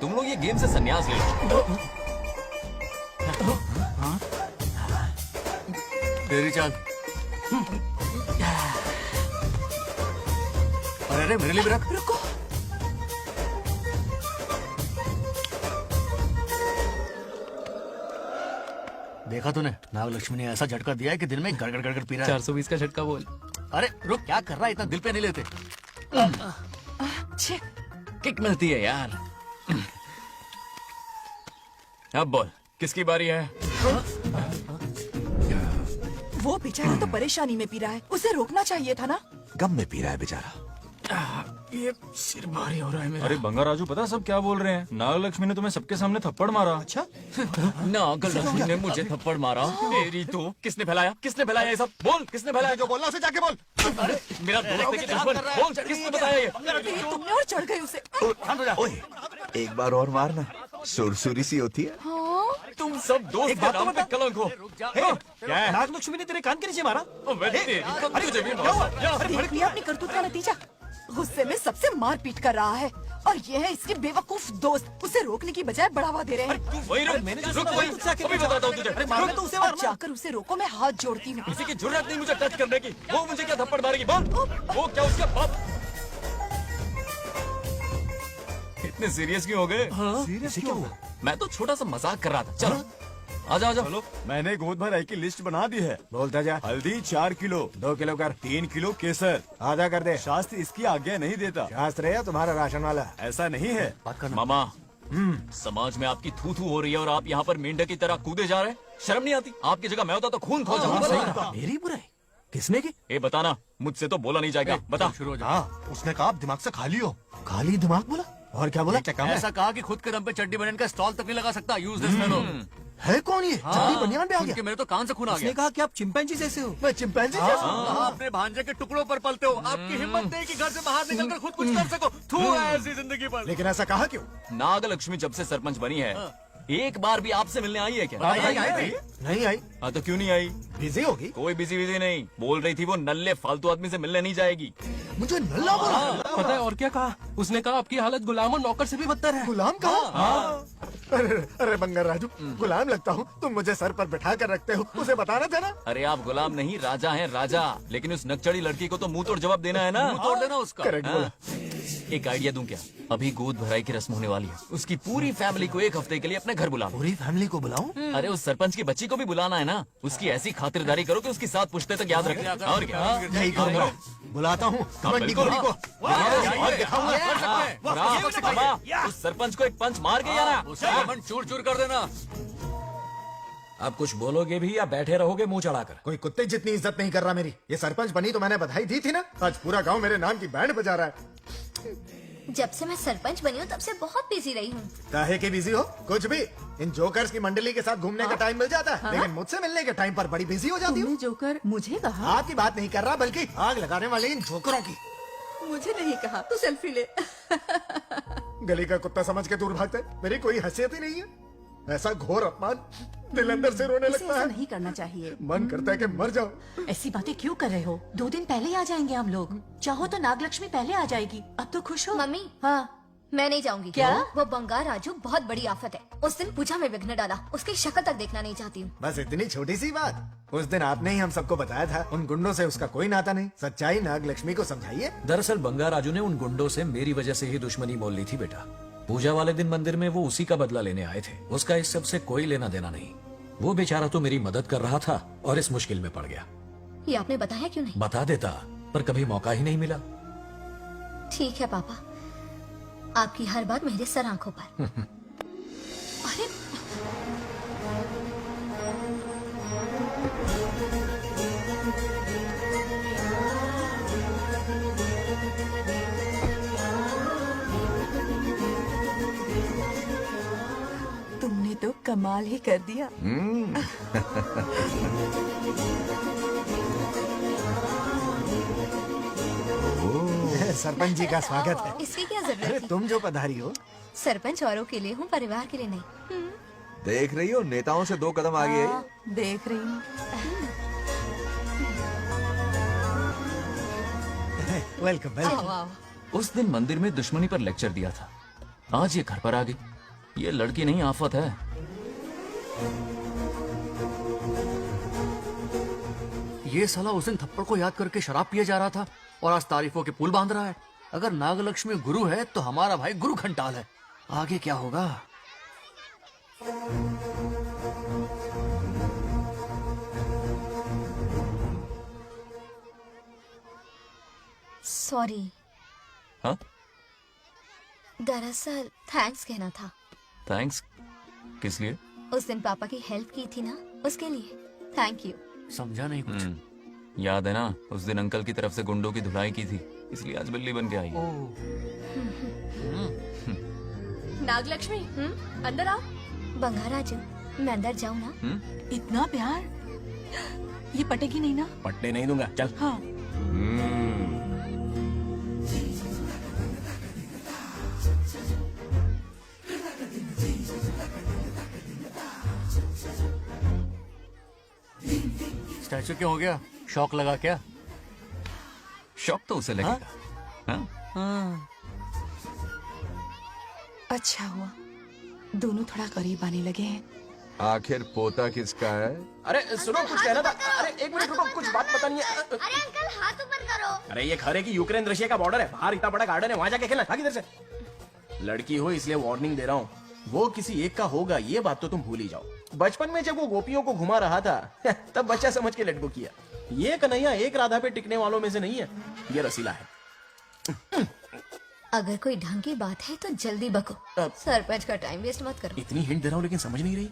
तुम लोग ये गेम से संन्यास ले लो। तेरी चाल। अरे मेरे लिए भी रख। रुको। देखा तूने, नागलक्ष्मी ने ऐसा झटका दिया है कि दिन में गड़गड़ गड़गड़ पी रहा है। 420 का झटका बोल। अरे रुक, क्या कर रहा है, इतना दिल पे नहीं लेते। छे, किक मिलती है यार। अब बोल, किसकी बारी है? वो बेचारा तो परेशानी में पी रहा है, उसे रोकना चाहिए था ना। गम में पी रहा है बेचारा। ये सिर भारी हो रहा है मेरा। अरे बंगा राजू, पता सब क्या बोल रहे हैं? नागलक्ष्मी ने तुम्हें सबके सामने थप्पड़ मारा। अच्छा, नागलक्ष्मी ने मुझे थप्पड़ मारा। तेरी तो किसने फैलाया? किसने फैलाया ये सब? बोल, किसने फैलाया? जो बोलना उसे जाके बोल। अरे मेरा दोस्त है कि दुश्मन? बोल, किसने बताया ये? तुमने और चढ़ गए उसे। ओए, एक बार और मारना, सुरसुरी सी होती है। तुम सब दोस्त के नाम पे कलंक हो। क्या है? नागलक्ष्मी ने तेरे कान के नीचे मारा। तुझे भी मारा। देख लिया अपनी करतूत का नतीजा। गुस्से में सबसे मार पीट कर रहा है और ये है इसके बेवकूफ दोस्त, उसे रोकने की बजाय बढ़ावा दे रहे हैं। वही रुक, रुक वही, अभी बताता हूँ तुझे। मारना तो उसे अब मारना। जाकर उसे रोको, मैं हाथ जोड़ती हूँ। किसी की जुर्रत नहीं मुझे टच करने की। वो मुझे क्या थप्पड़ मारेगी? बोल, वो क्या उसका बाप? इतने सीरियस क्यों हो गए? सीरियस क्यों हुआ? मैं तो छोटा सा मजाक कर रहा था। चलो आजा आजा। चलो, मैंने गोद भराई की लिस्ट बना दी है। बोलता जा। हल्दी 4 किलो, 2 किलो कर, 3 किलो केसर, आधा कर दे। शास्त्र इसकी आज्ञा नहीं देता। शास्त्र है तुम्हारा राशन वाला, ऐसा नहीं है। मामा, समाज में आपकी थू थू हो रही है और आप यहाँ पर मेंढक की तरह कूदे जा रहे हैं। शर्म नहीं आती? आपकी जगह मैं होता तो खून खो जाता। मेरी बुराई किसने की? ए बताना, मुझसे तो बोला नहीं जाएगा। बता। शुरू हो जा। हाँ, उसने कहा आप दिमाग से खाली हो। खाली दिमाग बोला? और क्या बोला? क्या काम है? ऐसा कहा कि खुद के दम पे चड्डी बनियान का स्टॉल तक नहीं लगा सकता। Use this fellow. है कौन ये? चड्डी बनियान पे आ गया। मेरे तो कान से खून आ उसने गया। कहा कि आप चिंपैंजी जैसे हो। मैं चिंपैंजी जैसा हूँ? हाँ, अपने भांजे के टुकड़ों पर पलते हो। आपकी हिम्मत नहीं कि घर से बाहर निकलकर खुद कुछ कर सको। थू है ऐसी जिंदगी पर। लेकिन ऐसा कहा क्यों? नागलक्ष्मी जब से सरपंच बनी है, एक बार भी आपसे मिलने आई है क्या? नहीं आई। हाँ तो क्यों नहीं आई? बिजी होगी। कोई बिजी बिजी नहीं, बोल रही थी वो नल्ले फालतू आदमी से मिलने नहीं जाएगी। मुझे नल्ला बोला। पता है और क्या कहा? उसने कहा आपकी हालत गुलाम और नौकर से भी बदतर है। गुलाम कहा? अरे बंगर राजू, गुलाम लगता हूँ, तुम मुझे सर पर बैठा कर रखते हो, उसे बताना था ना। अरे आप गुलाम नहीं, राजा हैं राजा। लेकिन उस नकचड़ी लड़की को तो मुंह तोड़ जवाब देना है ना। मुंह तोड़ देना उसका। करेक्ट बोला। एक आइडिया दूं क्या? अभी गोद भराई की रस्म होने वाली है, उसकी पूरी फैमिली को एक हफ्ते के लिए अपने घर बुला लो। पूरी फैमिली को बुलाऊं? अरे उस सरपंच की बच्ची को भी बुलाना है ना। उसकी ऐसी खातिरदारी करो कि उसकी 7 पुश्ते तक याद रखे। और क्या? यही करूंगा। बुलाता हूँ कबड्डी बिल्कुल। को। उस सरपंच को एक पंच मार के यार चूर चूर कर देना। आप कुछ बोलोगे भी या बैठे रहोगे मुंह चढ़ाकर? कोई कुत्ते जितनी इज्जत नहीं कर रहा मेरी। ये सरपंच बनी तो मैंने बधाई दी थी ना। आज पूरा गांव मेरे नाम की बैंड बजा रहा है। जब से मैं सरपंच बनी हूँ तब से बहुत बिजी रही हूँ। काहे के बिजी हो? कुछ भी। इन जोकर्स की मंडली के साथ घूमने का टाइम मिल जाता है, लेकिन मुझसे मिलने के टाइम पर बड़ी बिजी हो जाती हूँ। तुमने जोकर मुझे कहा? आपकी बात नहीं कर रहा, बल्कि आग लगाने वाले इन जोकरों की। मुझे नहीं कहा, तू सेल्फी ले। गली का कुत्ता समझ के दूर भागता है, मेरी कोई हैसियत ही नहीं है। ऐसा घोर अपमान, दिल अंदर से रोने लगता है। नहीं करना चाहिए। मन करता है कि मर जाओ। ऐसी बातें क्यों कर रहे हो? 2 दिन पहले ही आ जाएंगे हम लोग। चाहो तो नागलक्ष्मी पहले आ जाएगी। अब तो खुश हो? मम्मी, हाँ। मैं नहीं जाऊंगी। क्या? वो बंगार राजू बहुत बड़ी आफत है। उस दिन पूजा में विघ्न डाला, उसकी शक्ल तक देखना नहीं चाहती हूँ। बस इतनी छोटी सी बात। उस दिन आपने ही हम सबको बताया था, उन गुंडों से उसका कोई नाता नहीं। सच्चाई नागलक्ष्मी को समझाइए। दरअसल बंगा राजू ने उन गुंडों से मेरी वजह से ही दुश्मनी मोल ली थी बेटा। पूजा वाले दिन मंदिर में वो उसी का बदला लेने आए थे। उसका इस सब से कोई लेना देना नहीं। वो बेचारा तो मेरी मदद कर रहा था और इस मुश्किल में पड़ गया। ये आपने बताया क्यों नहीं? बता देता, पर कभी मौका ही नहीं मिला। ठीक है पापा, आपकी हर बात मेरे सर आंखों पर। अरे तुमने तो कमाल ही कर दिया। सरपंच जी का स्वागत है। इसकी क्या अरे जरूरत है? तुम जो पधारी हो। सरपंच औरों के लिए हूँ, परिवार के लिए नहीं। देख रही हो, नेताओं से 2 कदम आगे है। देख रही हूँ। Welcome welcome. उस दिन मंदिर में दुश्मनी पर लेक्चर दिया था, आज ये घर पर आ गई। ये लड़की नहीं आफत है। ये साला उस दिन थप्पड़ को याद करके शराब पिए जा रहा था और आज तारीफों के पुल बांध रहा है। अगर नागलक्ष्मी गुरु है तो हमारा भाई गुरु घंटाल है। आगे क्या होगा? सॉरी। हाँ? दरअसल थैंक्स कहना था। थैंक्स किस लिए? उस दिन पापा की हेल्प की थी ना, उसके लिए थैंक यू। समझा नहीं कुछ। याद है ना, उस दिन अंकल की तरफ से गुंडों की धुलाई की थी, इसलिए आज बिल्ली बन के आई है। नागलक्ष्मी अंदर आओ। बंगाराजू, मैं अंदर जाऊँ ना? इतना प्यार, ये पटेगी नहीं ना? पट्टे नहीं दूंगा, चल। हाँ। स्टैचू क्यों हो गया? शौक लगा क्या? शौक तो उसे लगेगा। हाँ? अच्छा हुआ दोनों थोड़ा करीब आने लगे हैं। आखिर पोता किसका है? अरे सुनो, कुछ कहना था। अरे एक मिनट रुको, कुछ बात बतानी है। अरे अंकल हाथ ऊपर करो। अरे ये खरे की यूक्रेन रशिया का बॉर्डर है, बाहर इतना बड़ा गार्डन है, वहां जाके खेलना। किधर से? लड़की हो इसलिए वार्निंग दे रहा हूँ, वो किसी एक का होगा ये बात तो तुम भूल ही जाओ। बचपन में जब वो गोपियों को घुमा रहा था तब बच्चा समझ के लड़को किया। ये कन्हैया एक राधा पे टिकने वालों में से नहीं है, ये रसीला है। अगर कोई ढंग की बात है तो जल्दी बको, सरपंच का टाइम वेस्ट मत करो। इतनी हिंट दे रहा हूँ लेकिन समझ नहीं रही।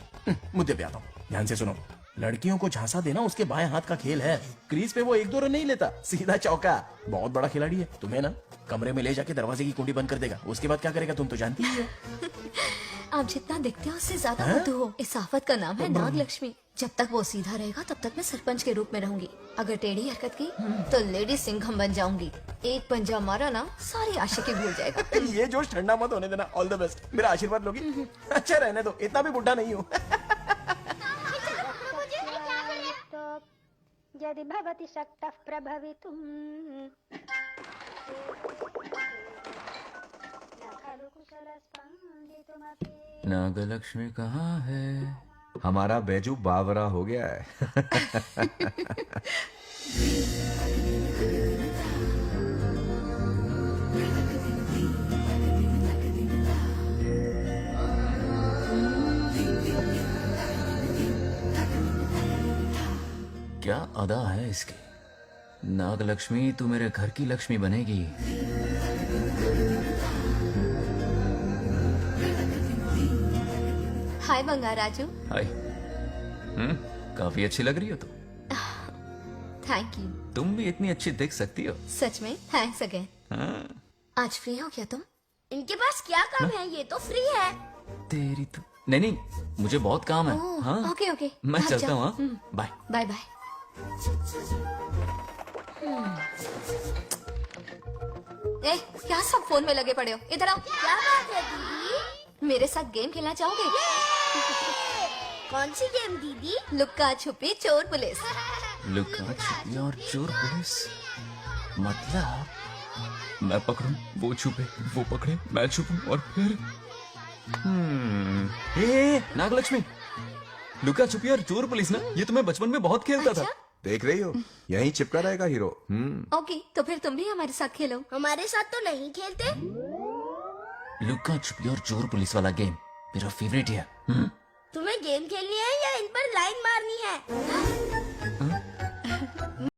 मुद्दे पे आता हूँ, ध्यान से सुनो। लड़कियों को झांसा देना उसके बाएं हाथ का खेल है। क्रीज पे वो 1-2 रन नहीं लेता, सीधा चौका। बहुत बड़ा खिलाड़ी है। तुम्हें ना कमरे में ले जाके दरवाजे की कुंडी बंद कर देगा, उसके बाद क्या करेगा तुम तो जानती ही हो। आप जितना दिखते हो उससे ज्यादा बुद्धू हो। इस आफत का नाम है नागलक्ष्मी। जब तक वो सीधा रहेगा तब तक मैं सरपंच के रूप में रहूंगी। अगर टेढ़ी हरकत की तो लेडी सिंघम बन जाऊंगी। एक पंजा मारा ना, सारी आशिकी भूल जाएगा। ये जोश ठंडा मत होने देना। ऑल द बेस्ट, मेरा आशीर्वाद लोगी? अच्छा रहने दो, इतना भी बुढ़ा नहीं हूँ। यदि भवति शक्तः प्रभवितुम् नागलक्ष्मी कहाँ है? हमारा बैजू बावरा हो गया है। क्या अदा है इसकी। नागलक्ष्मी तू मेरे घर की लक्ष्मी बनेगी। हाय बंगाराजू। हाय। काफी अच्छी लग रही हो तुम। Thank you. तुम भी इतनी अच्छी दिख सकती हो। सच में थैंक्स अगेन। आज फ्री हो क्या तुम? इनके पास क्या काम है, ये तो फ्री है। तेरी तो नहीं, मुझे बहुत काम है। हाँ ओके ओके, मैं चलता हूँ। Bye bye bye. ए, क्या सब फोन में लगे पड़े हो? इधर आओ। क्या बात है दीदी? मेरे साथ गेम खेलना चाहोगे? कौन सी गेम दीदी? लुक्का छुपी चोर पुलिस। लुका छुपी और चोर पुलिस मतलब मैं पकड़ूं, वो छुपे, वो पकड़े, मैं छुपूं और फिर नागलक्ष्मी, लुका छुपी और चोर पुलिस ना, ये तो मैं बचपन में बहुत खेलता था। देख रही हो, यहीं चिपका रहेगा हीरो। ओके, तो फिर तुम भी हमारे साथ खेलो। हमारे साथ तो नहीं खेलते। लुका छुपी और चोर पुलिस वाला गेम मेरा फेवरेट है। तुम्हें गेम खेलनी है या इन पर लाइन मारनी है?